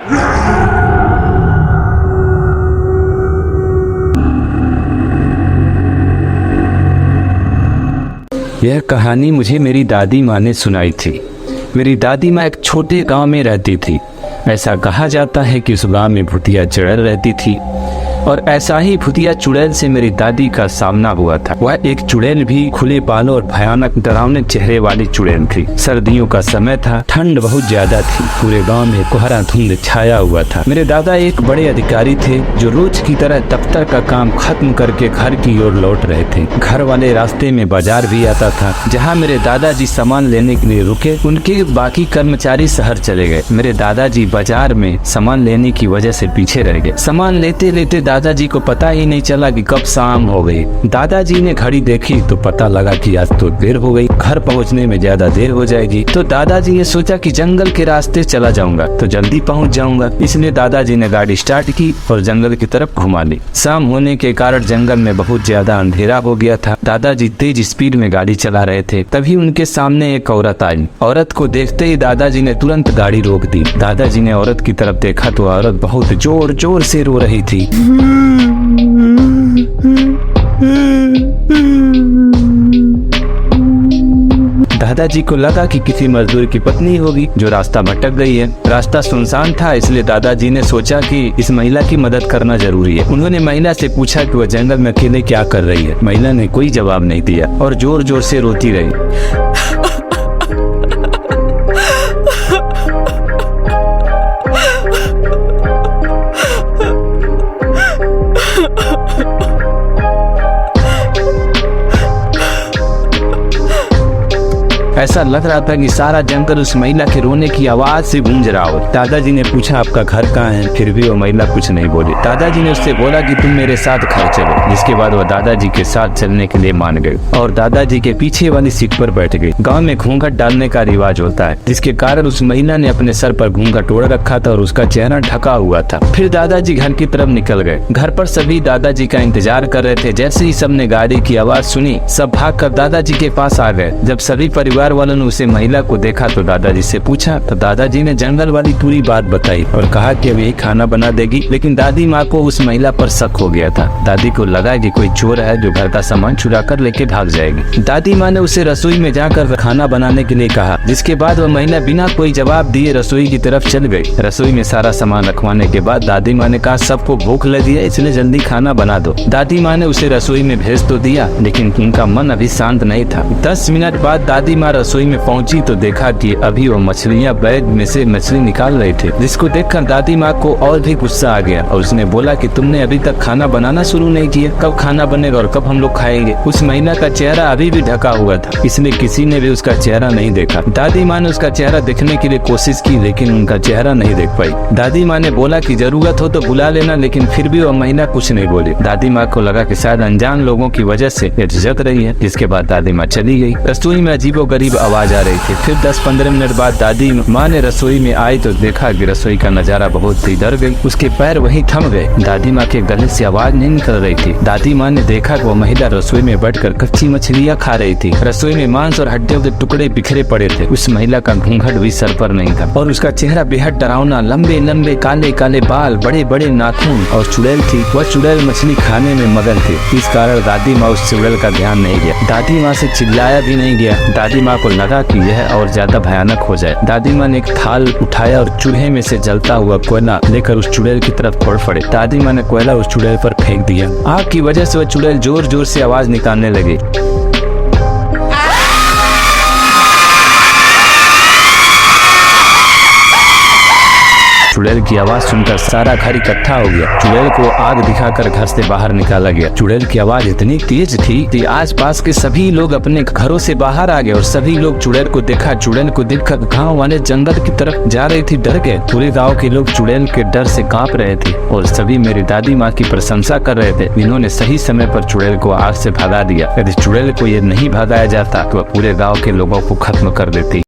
यह कहानी मुझे मेरी दादी माँ ने सुनाई थी। मेरी दादी माँ एक छोटे गांव में रहती थी। ऐसा कहा जाता है कि उस गांव में भूतिया चुड़ैल रहती थी और ऐसा ही भूतिया चुड़ैल से मेरी दादी का सामना हुआ था। वह एक चुड़ैल भी खुले बालों और भयानक डरावने चेहरे वाली चुड़ैल थी। सर्दियों का समय था, ठंड बहुत ज्यादा थी। पूरे गांव में कोहरा धुंध छाया हुआ था। मेरे दादा एक बड़े अधिकारी थे जो रोज की तरह दफ्तर का काम खत्म करके घर की ओर लौट रहे थे। घर वाले रास्ते में बाजार भी आता था जहाँ मेरे दादाजी सामान लेने के लिए रुके। उनके बाकी कर्मचारी शहर चले गए। मेरे दादाजी बाजार में सामान लेने की वजह से पीछे रह गए। सामान लेते लेते दादाजी को पता ही नहीं चला कि कब शाम हो गई। दादाजी ने घड़ी देखी तो पता लगा कि आज तो देर हो गई, घर पहुंचने में ज्यादा देर हो जाएगी। तो दादाजी ने सोचा कि जंगल के रास्ते चला जाऊंगा तो जल्दी पहुंच जाऊंगा। इसलिए दादाजी ने गाड़ी स्टार्ट की और जंगल की तरफ घुमा ली। शाम होने के कारण जंगल में बहुत ज्यादा अंधेरा हो गया था। दादाजी तेज स्पीड में गाड़ी चला रहे थे। तभी उनके सामने एक औरत आई। औरत को देखते ही दादाजी ने तुरंत गाड़ी रोक दी। दादाजी ने औरत की तरफ देखा तो औरत बहुत जोर जोर से रो रही थी। दादाजी को लगा कि किसी मजदूर की पत्नी होगी जो रास्ता भटक गई है। रास्ता सुनसान था, इसलिए दादाजी ने सोचा कि इस महिला की मदद करना जरूरी है। उन्होंने महिला से पूछा कि वह जंगल में अकेले क्या कर रही है। महिला ने कोई जवाब नहीं दिया और जोर जोर से रोती रही। ऐसा लग रहा था कि सारा जंगल उस महिला के रोने की आवाज से गूंज रहा हो। दादाजी ने पूछा आपका घर कहाँ है, फिर भी वो महिला कुछ नहीं बोली। दादाजी ने उससे बोला कि तुम मेरे साथ घर चलो, जिसके बाद वह दादाजी के साथ चलने के लिए मान गई और दादाजी के पीछे वाली सीट पर बैठ गई। गांव में घूंघट डालने का रिवाज होता है, जिसके कारण उस महिला ने अपने सर पर घूंघट ओढ़ रखा था और उसका चेहरा ढका हुआ था। फिर दादाजी घर की तरफ निकल गए। घर पर सभी दादाजी का इंतजार कर रहे थे। जैसे ही सबने गाड़ी की आवाज सुनी, सब भागकर दादाजी के पास आ गए। जब सभी परिवार वालों ने उसे महिला को देखा तो दादाजी से पूछा तो दादाजी ने जंगल वाली पूरी बात बताई और कहा कि अब यही खाना बना देगी। लेकिन दादी माँ को उस महिला पर शक हो गया था। दादी को लगा कि कोई चोर है जो घर का सामान चुरा कर लेके भाग जाएगी। दादी माँ ने उसे रसोई में जाकर खाना बनाने के लिए कहा, जिसके बाद वह महिला बिना कोई जवाब दिए रसोई की तरफ चल गई। रसोई में सारा सामान रखवाने के बाद दादी माँ ने कहा सबको भूख लगी है, इसलिए जल्दी खाना बना दो। दादी माँ ने उसे रसोई में भेज तो दिया, लेकिन उनका मन अभी शांत नहीं था। 10 मिनट बाद दादी माँ रसोई में पहुंची तो देखा कि अभी वो मछलियां बैग में से मछली निकाल रहे थे, जिसको देखकर दादी माँ को और भी गुस्सा आ गया और उसने बोला कि तुमने अभी तक खाना बनाना शुरू नहीं किया, कब खाना बनेगा और कब हम लोग खाएंगे। उस महिला का चेहरा अभी भी ढका हुआ था, इसलिए किसी ने भी उसका चेहरा नहीं देखा। दादी माँ ने उसका चेहरा देखने के लिए कोशिश की, लेकिन उनका चेहरा नहीं देख पाई। दादी माँ ने बोला कि जरूरत हो तो बुला लेना, लेकिन फिर भी वह महिला कुछ नहीं बोली। दादी माँ को लगा कि शायद अनजान लोगों की वजह से ये झिझक रही है, जिसके बाद दादी माँ चली गई। रसोई में अजीबोगरीब आवाज आ रही थी। फिर 10-15 मिनट बाद दादी माँ ने रसोई में आई तो देखा कि रसोई का नजारा बहुत ही डर गई। उसके पैर वहीं थम गए। दादी माँ के गले से आवाज नहीं निकल रही थी। दादी माँ ने देखा कि वो महिला रसोई में बैठकर कच्ची मछलियाँ खा रही थी। रसोई में मांस और हड्डियों के टुकड़े बिखरे पड़े थे। उस महिला का घूंघट भी सर पर नहीं था और उसका चेहरा बेहद डरावना, लंबे लंबे काले काले बाल, बड़े बड़े नाखून और चुड़ैल थी। वह चुड़ैल मछली खाने में मगन थी। इस कारण दादी माँ उस चुड़ैल का ध्यान नहीं गया। दादी माँ से चिल्लाया भी नहीं गया। दादी माँ को लगा कि यह और ज्यादा भयानक हो जाए। दादी माँ ने एक थाल उठाया और चूल्हे में से जलता हुआ कोयला लेकर उस चुड़ैल की तरफ दौड़ पड़े। दादी माँ ने कोयला उस चुड़ैल पर फेंक दिया। आग की वजह से वह चुड़ैल जोर जोर से आवाज निकालने लगी। चुड़ैल की आवाज सुनकर सारा घर इकट्ठा हो गया। चुड़ैल को आग दिखाकर घर से बाहर निकाला गया। चुड़ैल की आवाज इतनी तेज थी कि आसपास के सभी लोग अपने घरों से बाहर आ गए और सभी लोग चुड़ैल को देखा। चुड़ैल को देखकर गांव वाले जंगल की तरफ जा रही थी, डर गए। पूरे गांव के लोग चुड़ैल के डर से कांप रहे थे और सभी मेरी दादी माँ की प्रशंसा कर रहे थे। इन्होंने सही समय पर चुड़ैल को आग से भगा दिया। यदि चुड़ैल को ये नहीं भगाया जाता तो पूरे गाँव के लोगों को खत्म कर देती।